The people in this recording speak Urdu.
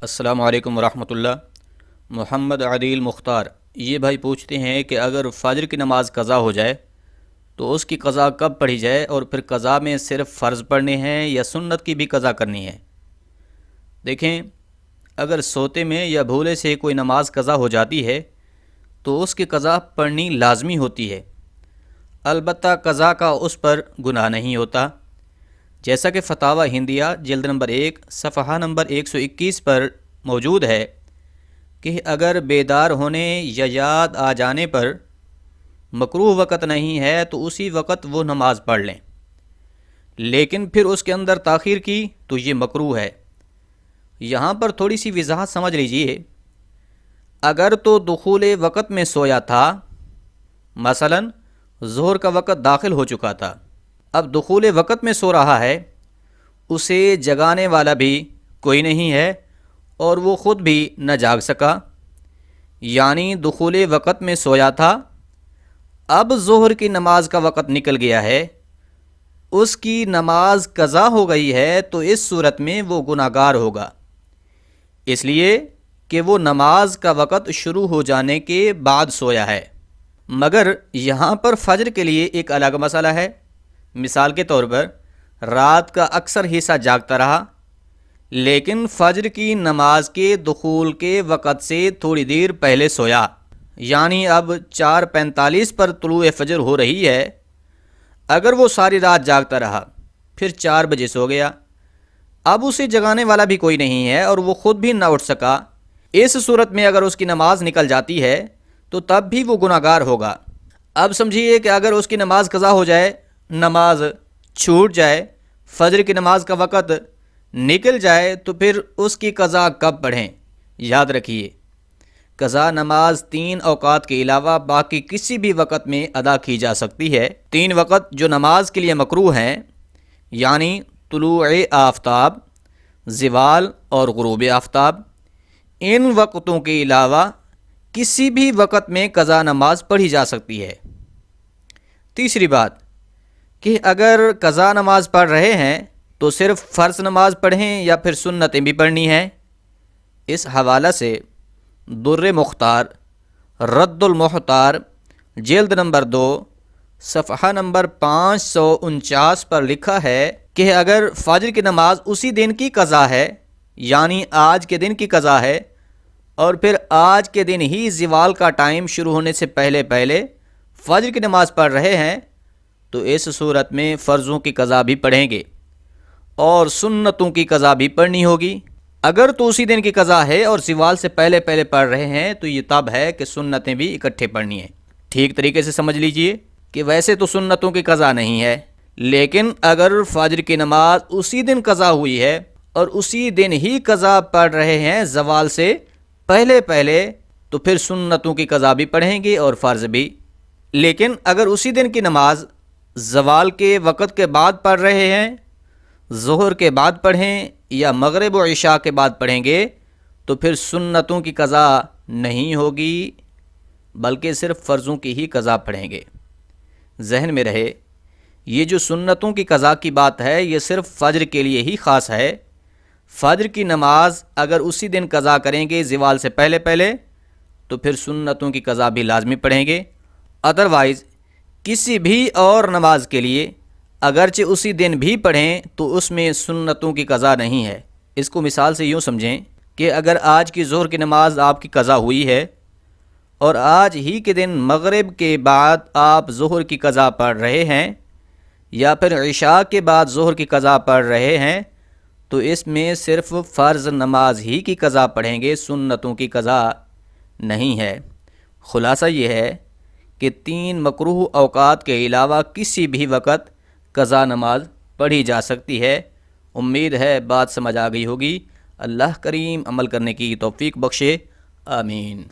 السلام علیکم ورحمۃ اللہ۔ محمد عادل مختار یہ بھائی پوچھتے ہیں کہ اگر فجر کی نماز قضا ہو جائے تو اس کی قضا کب پڑھی جائے، اور پھر قضا میں صرف فرض پڑھنے ہیں یا سنت کی بھی قضا کرنی ہے؟ دیکھیں، اگر سوتے میں یا بھولے سے کوئی نماز قضا ہو جاتی ہے تو اس کی قضا پڑھنی لازمی ہوتی ہے، البتہ قضا کا اس پر گناہ نہیں ہوتا، جیسا کہ فتاوی ہندیہ جلد نمبر 1 صفحہ نمبر 121 پر موجود ہے کہ اگر بیدار ہونے یا یاد آ جانے پر مکروہ وقت نہیں ہے تو اسی وقت وہ نماز پڑھ لیں، لیکن پھر اس کے اندر تاخیر کی تو یہ مکروہ ہے۔ یہاں پر تھوڑی سی وضاحت سمجھ لیجئے۔ اگر تو دخول وقت میں سویا تھا، مثلا ظہر کا وقت داخل ہو چکا تھا، اب دخول وقت میں سو رہا ہے، اسے جگانے والا بھی کوئی نہیں ہے اور وہ خود بھی نہ جاگ سکا، یعنی دخول وقت میں سویا تھا، اب ظہر کی نماز کا وقت نکل گیا ہے، اس کی نماز قضا ہو گئی ہے، تو اس صورت میں وہ گناہگار ہوگا، اس لیے کہ وہ نماز کا وقت شروع ہو جانے کے بعد سویا ہے۔ مگر یہاں پر فجر کے لیے ایک الگ مسئلہ ہے۔ مثال کے طور پر رات کا اکثر حصہ جاگتا رہا، لیکن فجر کی نماز کے دخول کے وقت سے تھوڑی دیر پہلے سویا، یعنی اب 4:45 پر طلوع فجر ہو رہی ہے، اگر وہ ساری رات جاگتا رہا، پھر 4 بجے سو گیا، اب اسے جگانے والا بھی کوئی نہیں ہے اور وہ خود بھی نہ اٹھ سکا، اس صورت میں اگر اس کی نماز نکل جاتی ہے تو تب بھی وہ گناہگار ہوگا۔ اب سمجھیے کہ اگر اس کی نماز قضا ہو جائے، نماز چھوٹ جائے، فجر کی نماز کا وقت نکل جائے، تو پھر اس کی قضا کب پڑھیں؟ یاد رکھیے، قضا نماز 3 اوقات کے علاوہ باقی کسی بھی وقت میں ادا کی جا سکتی ہے۔ 3 وقت جو نماز کے لیے مکروہ ہیں، یعنی طلوع آفتاب، زوال اور غروب آفتاب، ان وقتوں کے علاوہ کسی بھی وقت میں قضا نماز پڑھی جا سکتی ہے۔ تیسری بات کہ اگر قضا نماز پڑھ رہے ہیں تو صرف فرض نماز پڑھیں یا پھر سنتیں بھی پڑھنی ہیں؟ اس حوالہ سے در مختار رد المحتار جلد نمبر 2 صفحہ نمبر 549 پر لکھا ہے کہ اگر فجر کی نماز اسی دن کی قضا ہے، یعنی آج کے دن کی قضا ہے، اور پھر آج کے دن ہی زوال کا ٹائم شروع ہونے سے پہلے فجر کی نماز پڑھ رہے ہیں، تو اس صورت میں فرضوں کی قضا بھی پڑھیں گے اور سنتوں کی قضا بھی پڑھنی ہوگی۔ اگر تو اسی دن کی قضا ہے اور زوال سے پہلے پڑھ رہے ہیں تو یہ تب ہے کہ سنتیں بھی اکٹھے پڑھنی ہیں۔ ٹھیک طریقے سے سمجھ لیجئے کہ ویسے تو سنتوں کی قضا نہیں ہے، لیکن اگر فجر کی نماز اسی دن قضا ہوئی ہے اور اسی دن ہی قضا پڑھ رہے ہیں زوال سے پہلے تو پھر سنتوں کی قضا بھی پڑھیں گے اور فرض بھی۔ لیکن اگر اسی دن کی نماز زوال کے وقت کے بعد پڑھ رہے ہیں، ظہر کے بعد پڑھیں یا مغرب و عشاء کے بعد پڑھیں گے، تو پھر سنتوں کی قضا نہیں ہوگی، بلکہ صرف فرضوں کی ہی قضا پڑھیں گے۔ ذہن میں رہے، یہ جو سنتوں کی قضا کی بات ہے یہ صرف فجر کے لیے ہی خاص ہے۔ فجر کی نماز اگر اسی دن قضا کریں گے زوال سے پہلے تو پھر سنتوں کی قضا بھی لازمی پڑھیں گے، ادروائز کسی بھی اور نماز کے لیے اگرچہ اسی دن بھی پڑھیں تو اس میں سنتوں کی قضا نہیں ہے۔ اس کو مثال سے یوں سمجھیں کہ اگر آج کی ظہر کی نماز آپ کی قضا ہوئی ہے اور آج ہی کے دن مغرب کے بعد آپ ظہر کی قضا پڑھ رہے ہیں یا پھر عشاء کے بعد ظہر کی قضا پڑھ رہے ہیں، تو اس میں صرف فرض نماز ہی کی قضا پڑھیں گے، سنتوں کی قضا نہیں ہے۔ خلاصہ یہ ہے کہ 3 مکروہ اوقات کے علاوہ کسی بھی وقت قضا نماز پڑھی جا سکتی ہے۔ امید ہے بات سمجھ آ گئی ہوگی۔ اللہ کریم عمل کرنے کی توفیق بخشے، آمین۔